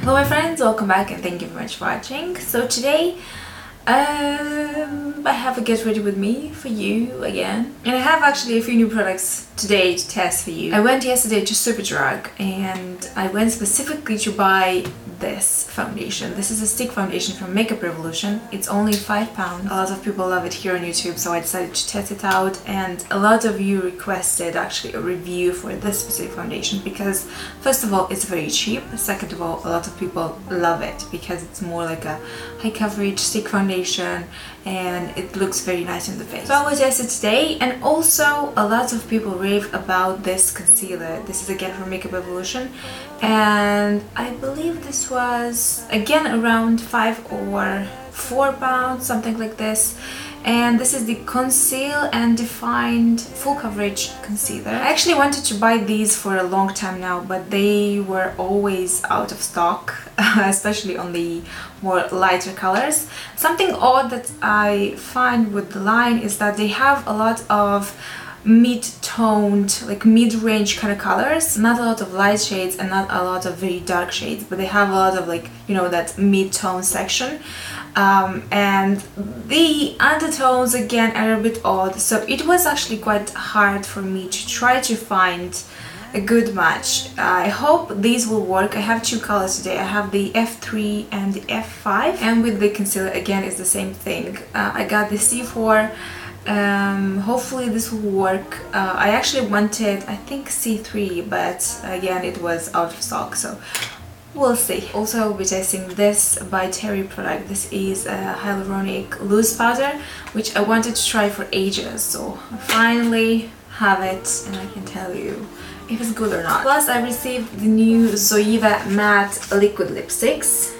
Hello my friends, welcome back and thank you very much for watching. So today I have a get ready with me for you again, and I have actually a few new products today to test for you. I went yesterday to Superdrug and I went specifically to buy this foundation. This is a stick foundation from Makeup Revolution. It's only £5. A lot of people love it here on YouTube, so I decided to test it out, and a lot of you requested actually a review for this specific foundation because first of all it's very cheap, second of all a lot of people love it because it's more like a high coverage stick foundation and it looks very nice in the face. So I will test it today, and also a lot of people rave about this concealer. This is again from Makeup Revolution, and I believe this was again around £5 or £4, something like this. And this is the Conceal&Define full coverage concealer. I actually wanted to buy these for a long time now, but they were always out of stock, especially on the more lighter colors. Something odd that I find with the line is that they have a lot of mid-toned, like mid-range kind of colors, not a lot of light shades and not a lot of very dark shades, but they have a lot of, like, you know, that mid-tone section. And the undertones again are a bit odd, so it was actually quite hard for me to try to find a good match. I hope these will work. I have two colors today. I have the F3 and the F5, and with the concealer again it's the same thing. I got the C4. Hopefully this will work. I actually wanted, I think, C3, but again it was out of stock, so we'll see. Also, I will be testing this by Terry product. This is a hyaluronic loose powder, which I wanted to try for ages, so I finally have it and I can tell you if it's good or not. Plus, I received the new Zoeva Matte liquid lipsticks,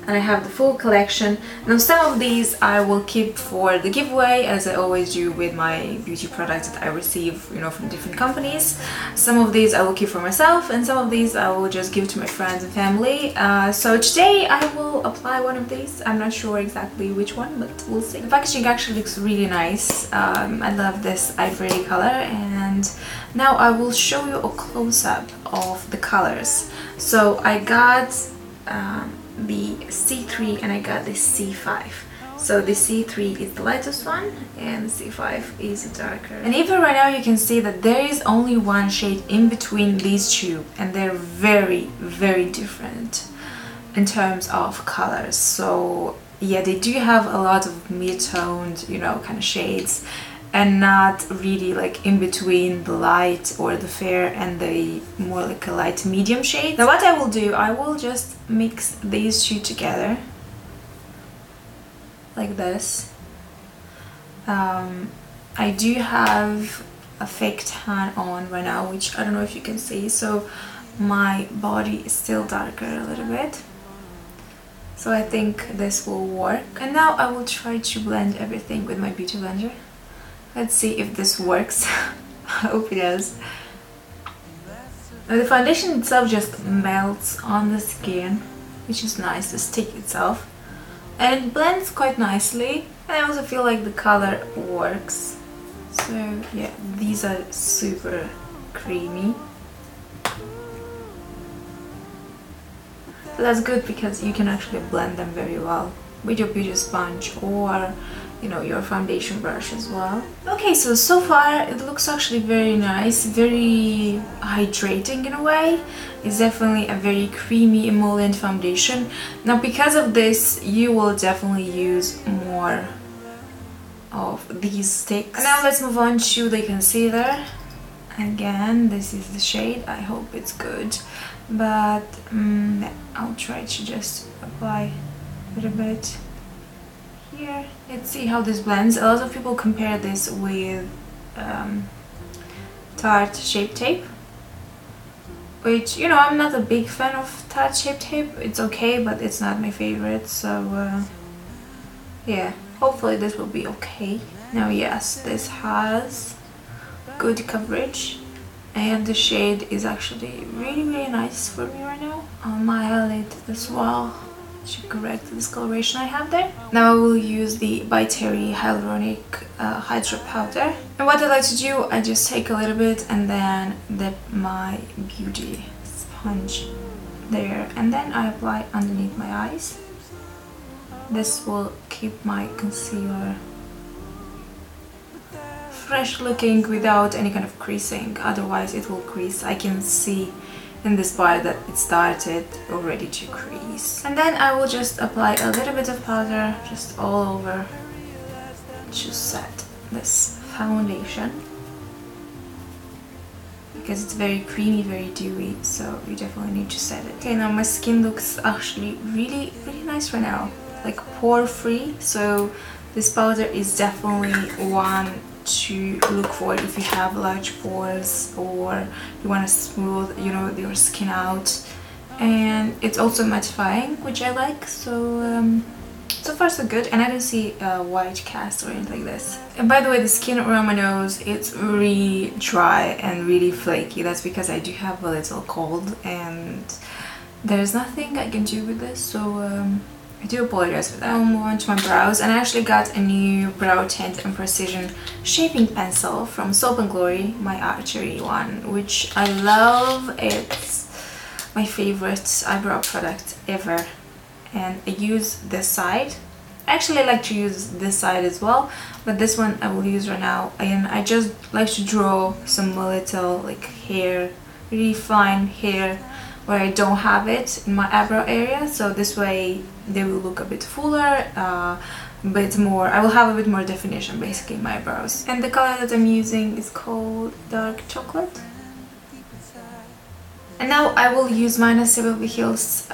and I have the full collection. Now some of these I will keep for the giveaway, as I always do with my beauty products that I receive, you know, from different companies. Some of these I will keep for myself, and some of these I will just give to my friends and family. So today I will apply one of these. I'm not sure exactly which one, but we'll see. The packaging actually looks really nice. I love this ivory color, and now I will show you a close-up of the colors. So I got the C3 and I got the C5. So the C3 is the lightest one and the C5 is darker. And even right now you can see that there is only one shade in between these two, and they're very, very different in terms of colors. So yeah, they do have a lot of mid-toned, you know, kind of shades, and not really like in between the light or the fair and the more like a light medium shade. Now what I will do, I will just mix these two together like this. I do have a fake tan on right now, which I don't know if you can see, so my body is still darker a little bit, so I think this will work. And now I will try to blend everything with my beauty blender. Let's see if this works. I hope it does. Now the foundation itself just melts on the skin, which is nice, the stick itself. And it blends quite nicely. And I also feel like the color works. So yeah, these are super creamy. So that's good because you can actually blend them very well with your beauty sponge or, you know, your foundation brush as well. Okay, so far it looks actually very nice, very hydrating in a way. It's definitely a very creamy emollient foundation. Now because of this you will definitely use more of these sticks. And now let's move on to the concealer. Again, this is the shade. I hope it's good, but I'll try to just apply a little bit here. Let's see how this blends. A lot of people compare this with Tarte Shape Tape, which, you know, I'm not a big fan of Tarte Shape Tape. It's okay, but it's not my favorite, so yeah, hopefully this will be okay. Now yes, this has good coverage and the shade is actually really, really nice for me right now. On my eyelid as well, to correct the discoloration I have there. Now I will use the by Terry Hyaluronic Hydra powder. And what I like to do, I just take a little bit and then dip my beauty sponge there, and then I apply underneath my eyes. This will keep my concealer fresh looking without any kind of creasing, otherwise it will crease. I can see in this part that it started already to crease. And then I will just apply a little bit of powder just all over to set this foundation, because it's very creamy, very dewy, so you definitely need to set it. Okay, now my skin looks actually really nice right now, like pore free, so this powder is definitely one to look for if you have large pores or you want to smooth, you know, your skin out. And it's also mattifying, which I like, so so far so good, and I don't see a white cast or anything like this. And by the way, the skin around my nose, it's really dry and really flaky. That's because I do have a little cold and there's nothing I can do with this, so I do apologize for that. I'll move on to my brows, and I actually got a new brow tint and precision shaping pencil from Soap & Glory, my archery one, which I love. It's my favorite eyebrow product ever, and I use this side. I actually like to use this side as well, but this one I will use right now, and I just like to draw some little like hair, really fine hair where I don't have it in my eyebrow area, so this way they will look a bit fuller, a bit more, I will have a bit more definition basically in my eyebrows. And the color that I'm using is called Dark Chocolate. And now I will use my Zoeva Hill's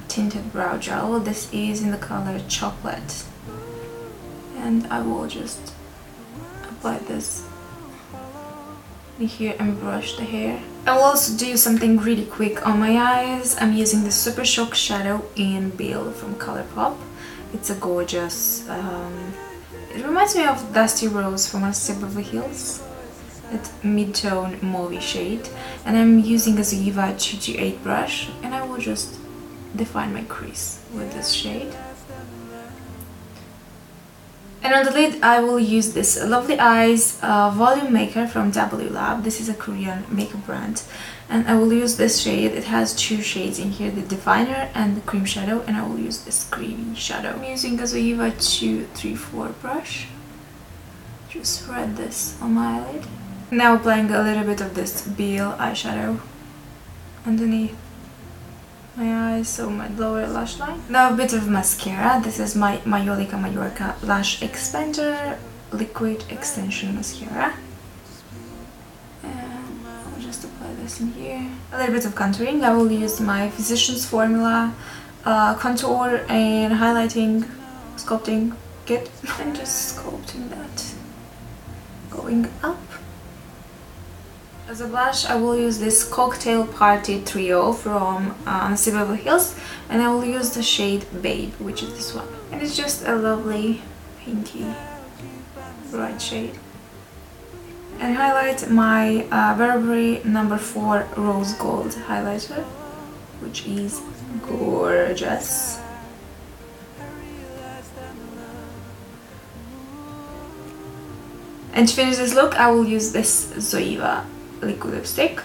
Tinted Brow Gel. This is in the color Chocolate, and I will just apply this here and brush the hair. I will also do something really quick on my eyes. I'm using the Super Shock Shadow in Bill from ColourPop. It's a gorgeous, it reminds me of Dusty Rose from Zoeva Hills. That mid-tone mauve shade, and I'm using a Zoeva 228 brush, and I will just define my crease with this shade. And on the lid I will use this Lovely Eyes Volume Maker from W.Lab. This is a Korean makeup brand, and I will use this shade. It has two shades in here, the definer and the cream shadow, and I will use this creamy shadow. I'm using a Zoeva 234 brush to spread this on my eyelid. Now applying a little bit of this Bill eyeshadow underneath my eyes, so my lower lash line. Now a bit of mascara. This is my Majolica Majorca Lash Expander Liquid Extension Mascara. And I'll just apply this in here. A little bit of contouring. I will use my Physicians Formula contour and highlighting sculpting kit. And just sculpting that. Going up. As a blush, I will use this Cocktail Party Trio from Zoeva Hills, and I will use the shade Babe, which is this one. And it's just a lovely pinky bright shade. And highlight my Burberry No. 4 Rose Gold highlighter, which is gorgeous. And to finish this look, I will use this Zoeva liquid lipstick,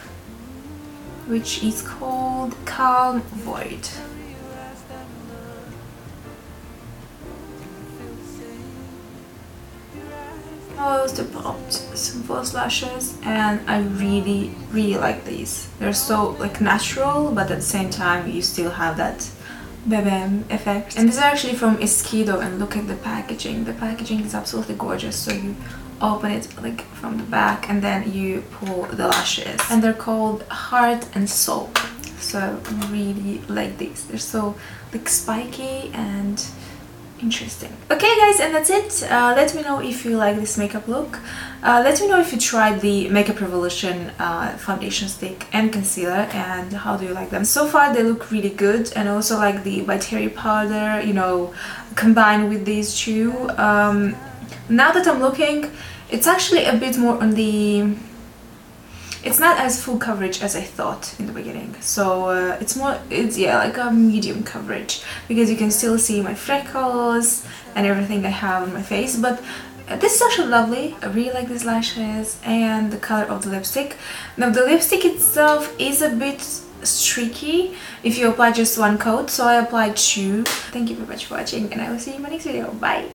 which is called Calm Void. I also popped some false lashes, and I really like these. They're so like natural, but at the same time you still have that bam effect. And these are actually from Esqido, and look at the packaging. The packaging is absolutely gorgeous. So you open it like from the back and then you pull the lashes, and they're called Heart&Soul. So I really like these. They're so like spiky and interesting. Okay guys, and that's it. Let me know if you like this makeup look. Let me know if you tried the Makeup Revolution foundation stick and concealer, and how do you like them. So far they look really good, and also like the By Terry powder, you know, combined with these two. Now that I'm looking, it's actually a bit more on the... It's not as full coverage as I thought in the beginning. So it's yeah, like a medium coverage, because you can still see my freckles and everything I have on my face. But this is actually lovely. I really like these lashes and the color of the lipstick. Now the lipstick itself is a bit streaky if you apply just one coat, so I applied two. Thank you very much for watching, and I will see you in my next video. Bye!